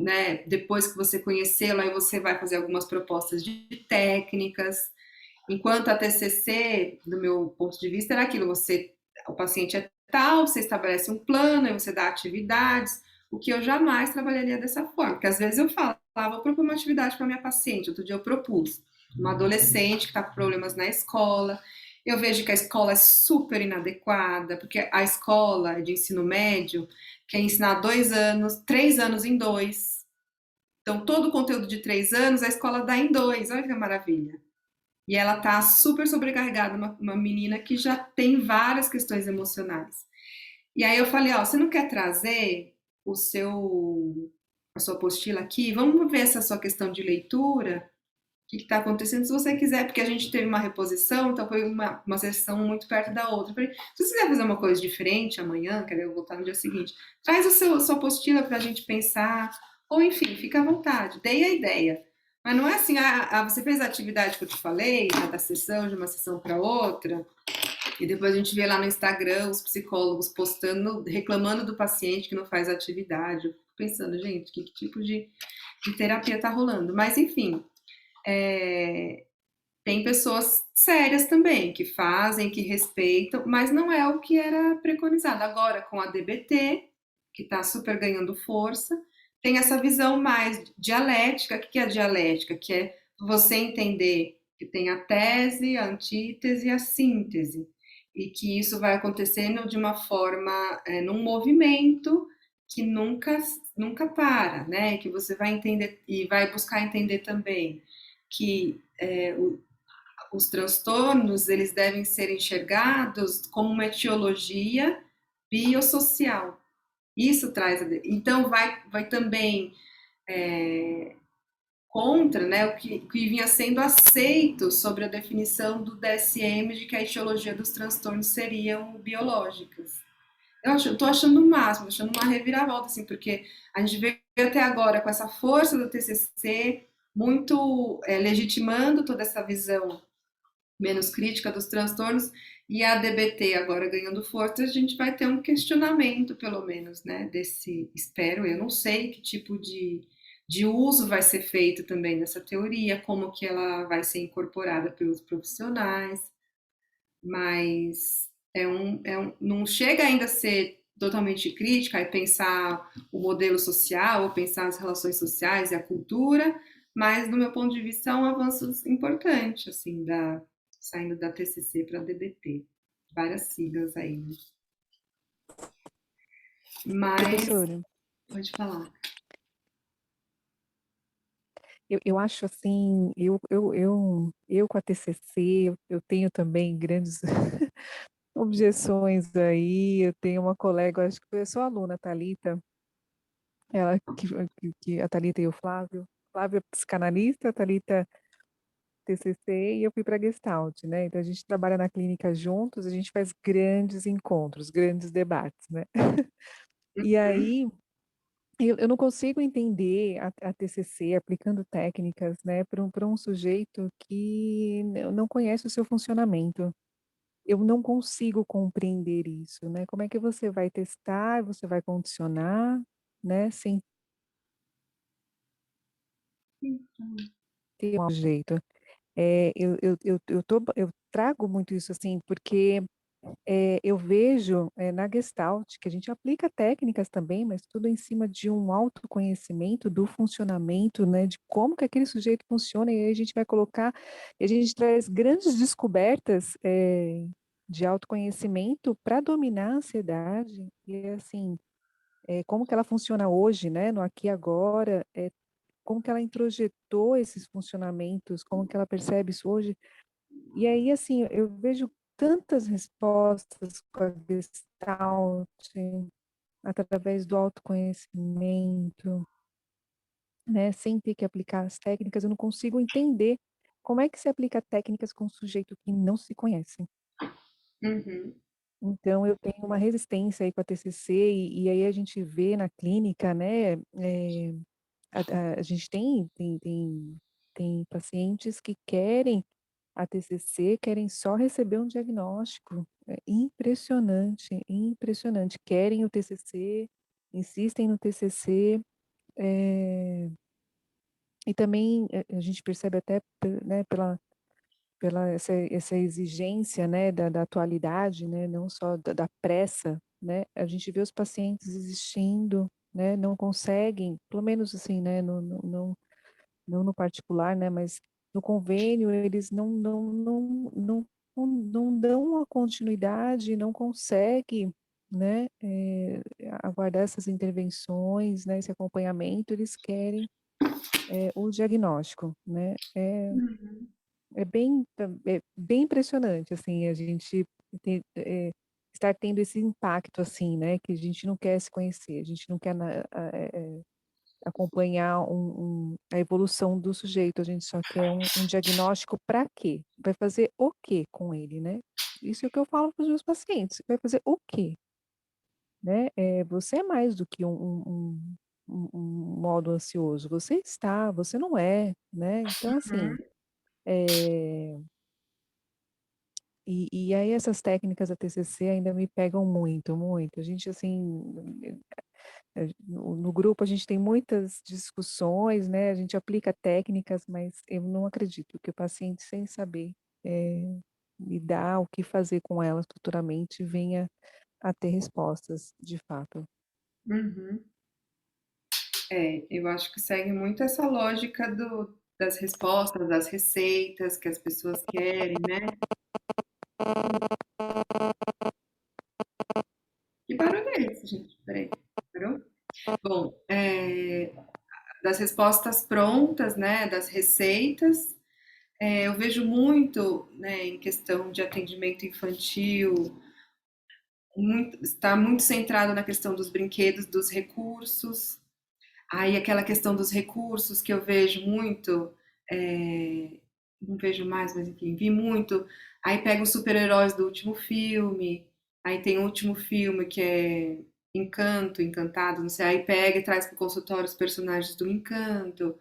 né, depois que você conhecê-lo, aí você vai fazer algumas propostas de técnicas. Enquanto a TCC, do meu ponto de vista, era aquilo: o paciente é tal, você estabelece um plano, aí você dá atividades, o que eu jamais trabalharia dessa forma, porque às vezes eu falava, vou propor uma atividade para minha paciente. Outro dia eu propus uma adolescente que está com problemas na escola. Eu vejo que a escola é super inadequada, porque a escola de ensino médio quer ensinar 2 anos, 3 anos em 2. Então, todo o conteúdo de 3 anos, a escola dá em 2. Olha que maravilha. E ela tá super sobrecarregada, uma menina que já tem várias questões emocionais. E aí eu falei, ó, você não quer trazer a sua apostila aqui? Vamos ver essa sua questão de leitura, o que está acontecendo, se você quiser, porque a gente teve uma reposição, então foi uma sessão muito perto da outra. Eu falei, se você quiser fazer uma coisa diferente amanhã, quer ver, eu voltar no dia seguinte, traz a sua apostila para a gente pensar, ou enfim, fica à vontade, dei a ideia. Mas não é assim, você fez a atividade que eu te falei, da sessão, de uma sessão para outra, e depois a gente vê lá no Instagram os psicólogos postando, reclamando do paciente que não faz a atividade. Eu fico pensando, gente, que tipo de terapia tá rolando? Mas, enfim, é, tem pessoas sérias também, que fazem, que respeitam, mas não é o que era preconizado. Agora, com a DBT, que está super ganhando força, tem essa visão mais dialética. O que é a dialética? Que é você entender que tem a tese, a antítese e a síntese, e que isso vai acontecendo de uma forma, num movimento que nunca para, né? Que você vai entender e vai buscar entender também que os transtornos eles devem ser enxergados como uma etiologia biosocial. Isso traz, então vai também contra, né, o que vinha sendo aceito sobre a definição do DSM de que a etiologia dos transtornos seriam biológicas. Estou achando o máximo, achando uma reviravolta, assim, porque a gente veio até agora com essa força do TCC, muito legitimando toda essa visão menos crítica dos transtornos, e a DBT agora ganhando força, a gente vai ter um questionamento, pelo menos, né, desse, espero, eu não sei que tipo de uso vai ser feito também dessa teoria, como que ela vai ser incorporada pelos profissionais, mas não chega ainda a ser totalmente crítica e pensar o modelo social ou pensar as relações sociais e a cultura, mas do meu ponto de vista é um avanço importante, assim, saindo da TCC para a DBT. Várias siglas aí, né? Mas, Professora, pode falar. eu acho assim, eu com a TCC, eu tenho também grandes objeções aí. Eu tenho uma colega, acho que foi a sua aluna, Thalita, ela que a Thalita e o Flávio. Flávio é psicanalista, a Thalita TCC e eu fui para Gestalt, né? Então a gente trabalha na clínica juntos, a gente faz grandes encontros, grandes debates, né? E Uhum, aí eu não consigo entender a TCC aplicando técnicas, né, para um sujeito que não conhece o seu funcionamento. Eu não consigo compreender isso, né? Como é que você vai testar, você vai condicionar, né, sem ter um jeito. Eu trago muito isso assim, porque eu vejo na Gestalt que a gente aplica técnicas também, mas tudo em cima de um autoconhecimento do funcionamento, né, de como que aquele sujeito funciona, e aí a gente vai colocar, e a gente traz grandes descobertas de autoconhecimento para dominar a ansiedade, e assim, como que ela funciona hoje, né, no aqui e agora, como que ela introjetou esses funcionamentos, como que ela percebe isso hoje. E aí, assim, eu vejo tantas respostas com a Gestalt, através do autoconhecimento, né, sem ter que aplicar as técnicas. Eu não consigo entender como é que se aplica técnicas com um sujeito que não se conhece. uhum, Então, eu tenho uma resistência aí com a TCC, e aí a gente vê na clínica, né, a gente tem pacientes que querem a TCC, querem só receber um diagnóstico. É impressionante, impressionante. Querem o TCC, insistem no TCC, e também a gente percebe até, né, pela essa exigência, né, da atualidade, né, não só da pressa, né, a gente vê os pacientes existindo, né, não conseguem, pelo menos assim, né, não no particular, né, mas no convênio eles não dão a continuidade, não conseguem, né, aguardar essas intervenções, né, esse acompanhamento, eles querem o diagnóstico, né. É bem impressionante, assim, a gente estar tendo esse impacto, assim, né, que a gente não quer se conhecer, a gente não quer acompanhar a evolução do sujeito, a gente só quer um diagnóstico para quê? Vai fazer o quê com ele, né? Isso é o que eu falo para os meus pacientes, vai fazer o quê? Né? Você é mais do que um modo ansioso, você está, você não é, né. Então assim, Uhum, eh, e aí essas técnicas da TCC ainda me pegam muito, muito. A gente assim, no grupo a gente tem muitas discussões, né, a gente aplica técnicas, mas eu não acredito que o paciente sem saber, lidar, o que fazer com elas futuramente, venha a ter respostas de fato. uhum. É, eu acho que segue muito essa lógica das respostas, das receitas que as pessoas querem, né? Que barulho é esse, gente? Peraí, parou? Bom, das respostas prontas, né? Das receitas. Eu vejo muito, né, em questão de atendimento infantil, está muito centrado na questão dos brinquedos, dos recursos. Aí aquela questão dos recursos que eu vejo muito, é, não vejo mais, mas enfim, vi muito. Aí pega os super-heróis do último filme, aí tem o último filme que é Encanto, Encantado, não sei, aí pega e traz para o consultório os personagens do Encanto.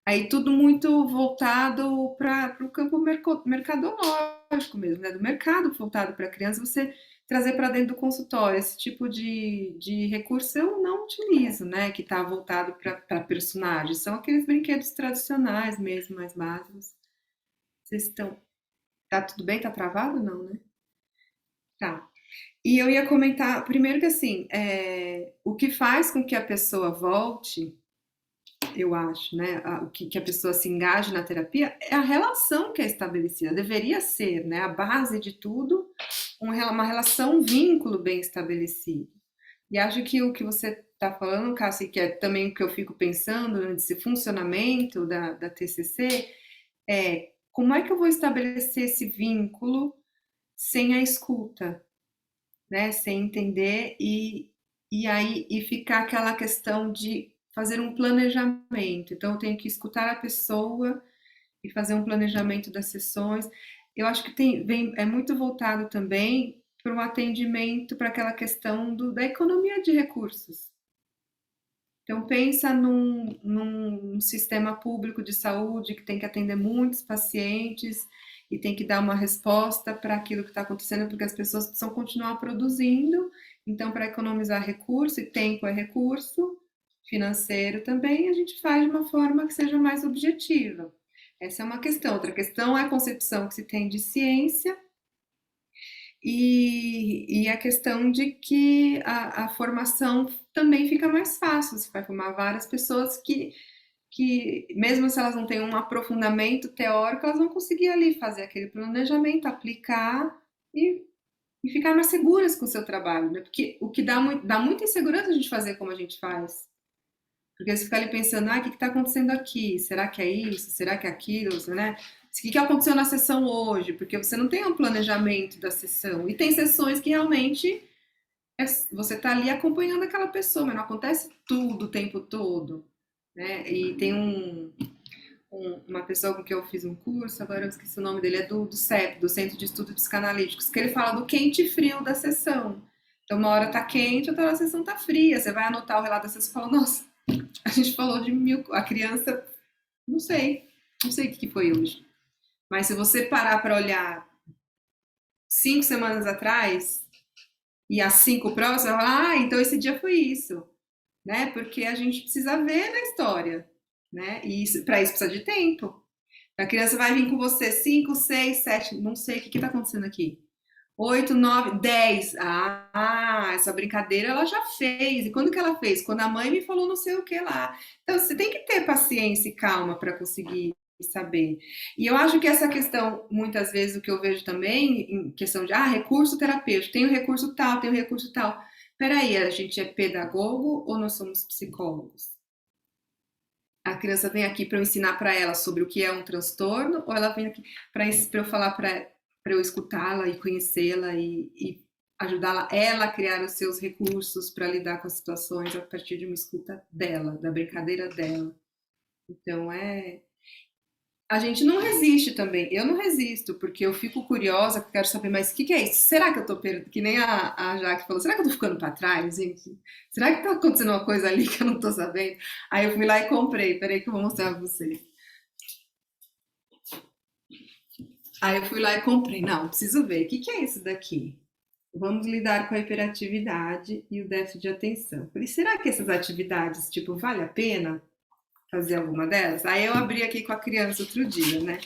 Aí tudo muito voltado para o campo mercadológico mesmo, né? Do mercado voltado para a criança, você trazer para dentro do consultório. Esse tipo de recurso eu não utilizo, né? Que está voltado para personagens. São aqueles brinquedos tradicionais mesmo, mais básicos. Vocês estão. Tá tudo bem? Tá travado? Não, né? Tá. E eu ia comentar, primeiro que assim, o que faz com que a pessoa volte, eu acho, né? O que a pessoa se engaje na terapia é a relação que é estabelecida. Deveria ser, né? A base de tudo, uma relação, um vínculo bem estabelecido. E acho que o que você está falando, Cassi, que é também o que eu fico pensando, né, desse funcionamento da TCC, é como é que eu vou estabelecer esse vínculo sem a escuta, né? Sem entender e aí e ficar aquela questão de fazer um planejamento. Então, eu tenho que escutar a pessoa e fazer um planejamento das sessões. Eu acho que é muito voltado também para o atendimento, para aquela questão da economia de recursos. Então, pensa num sistema público de saúde que tem que atender muitos pacientes e tem que dar uma resposta para aquilo que está acontecendo, porque as pessoas precisam continuar produzindo. Então, para economizar recurso, e tempo é recurso, financeiro também, a gente faz de uma forma que seja mais objetiva. Essa é uma questão. Outra questão é a concepção que se tem de ciência e a questão de que a formação também fica mais fácil. Você vai formar várias pessoas que, mesmo se elas não têm um aprofundamento teórico, elas vão conseguir ali fazer aquele planejamento, aplicar e, e ficar mais seguras com o seu trabalho, né? Porque o que dá muita insegurança a gente fazer como a gente faz. Porque você fica ali pensando, o que está acontecendo aqui? Será que é isso? Será que é aquilo? Né? O que aconteceu na sessão hoje? Porque você não tem um planejamento da sessão. E tem sessões que realmente você está ali acompanhando aquela pessoa, mas não acontece tudo o tempo todo. Né? E tem uma pessoa com quem eu fiz um curso, agora eu esqueci o nome dele, é do CEP, do Centro de Estudos Psicanalíticos, que ele fala do quente e frio da sessão. Então, uma hora tá quente, outra hora a sessão tá fria. Você vai anotar o relato da sessão e fala, nossa, a gente falou de a criança, não sei o que foi hoje. Mas se você parar para olhar 5 semanas atrás e as 5 próximas, vai falar, então esse dia foi isso, né? Porque a gente precisa ver na história, né? E para isso precisa de tempo. A criança vai vir com você 5, 6, 7, não sei o que está acontecendo aqui. 8, 9, 10. Essa brincadeira ela já fez. E quando que ela fez? Quando a mãe me falou não sei o que lá. Então você tem que ter paciência e calma para conseguir saber. E eu acho que essa questão, muitas vezes, o que eu vejo também, em questão de recurso terapêutico, tem o recurso tal, tem o recurso tal. Peraí, a gente é pedagogo ou nós somos psicólogos? A criança vem aqui para eu ensinar para ela sobre o que é um transtorno, ou ela vem aqui para eu falar para eu escutá-la e conhecê-la e ajudá-la ela a criar os seus recursos para lidar com as situações a partir de uma escuta dela, da brincadeira dela. Então a gente não resiste também. Eu não resisto, porque eu fico curiosa, porque eu quero saber, mas o que que é isso? Será que eu tô perdendo? Que nem a Jaque falou, será que eu tô ficando pra trás, gente? Será que tá acontecendo uma coisa ali que eu não tô sabendo? Aí eu fui lá e comprei. Peraí que eu vou mostrar pra vocês. Aí eu fui lá e comprei. Não, preciso ver. O que que é isso daqui? Vamos lidar com a hiperatividade e o déficit de atenção. Falei, será que essas atividades, tipo, vale a pena fazer alguma delas? Aí eu abri aqui com a criança outro dia, né?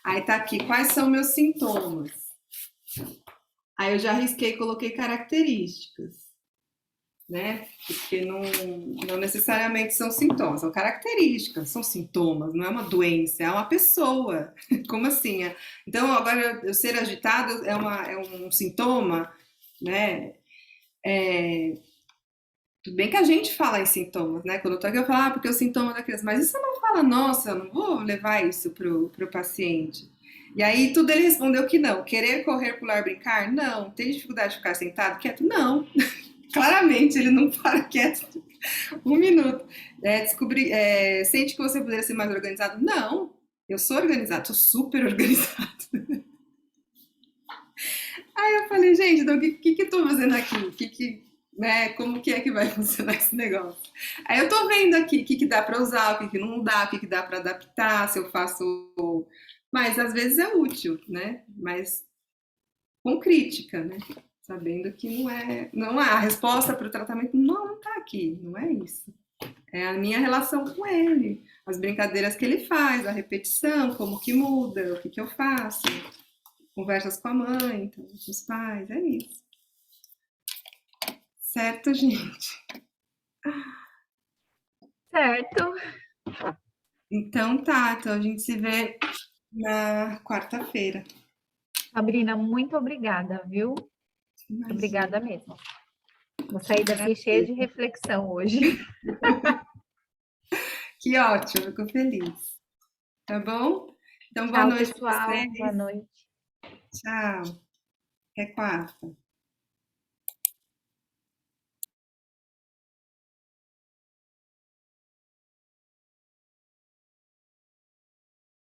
Aí tá aqui, quais são meus sintomas? Aí eu já risquei e coloquei características, né? Porque não necessariamente são sintomas, são características, são sintomas, não é uma doença, é uma pessoa. Como assim? Então, agora eu ser agitado é um sintoma, né? Tudo bem que a gente fala em sintomas, né? Quando eu tô aqui, eu falo, porque o sintoma da criança. Mas isso não fala, nossa, eu não vou levar isso pro paciente. E aí, tudo ele respondeu que não. Querer correr, pular, brincar? Não. Tem dificuldade de ficar sentado, quieto? Não. Claramente, ele não para quieto um minuto. Sente que você poderia ser mais organizado? Não. Eu sou organizado, sou super organizado. Aí eu falei, gente, então o que eu tô fazendo aqui? Né, como que é que vai funcionar esse negócio? Aí eu tô vendo aqui o que dá para usar, o que não dá, o que dá para adaptar, se eu faço. Mas às vezes é útil, né? Mas com crítica, né? Sabendo que não é a resposta para o tratamento não tá aqui, não é isso. É a minha relação com ele, as brincadeiras que ele faz, a repetição, como que muda, o que eu faço, conversas com a mãe, então, com os pais, é isso. Certo, gente? Certo. Então tá, então a gente se vê na quarta-feira. Sabrina, muito obrigada, viu? Imagina. Obrigada mesmo. Vou sair daqui cheia de reflexão hoje. Que ótimo, fico feliz. Tá bom? Então, boa Tchau, noite para pessoal. Boa vocês. noite. Tchau. Até quarta.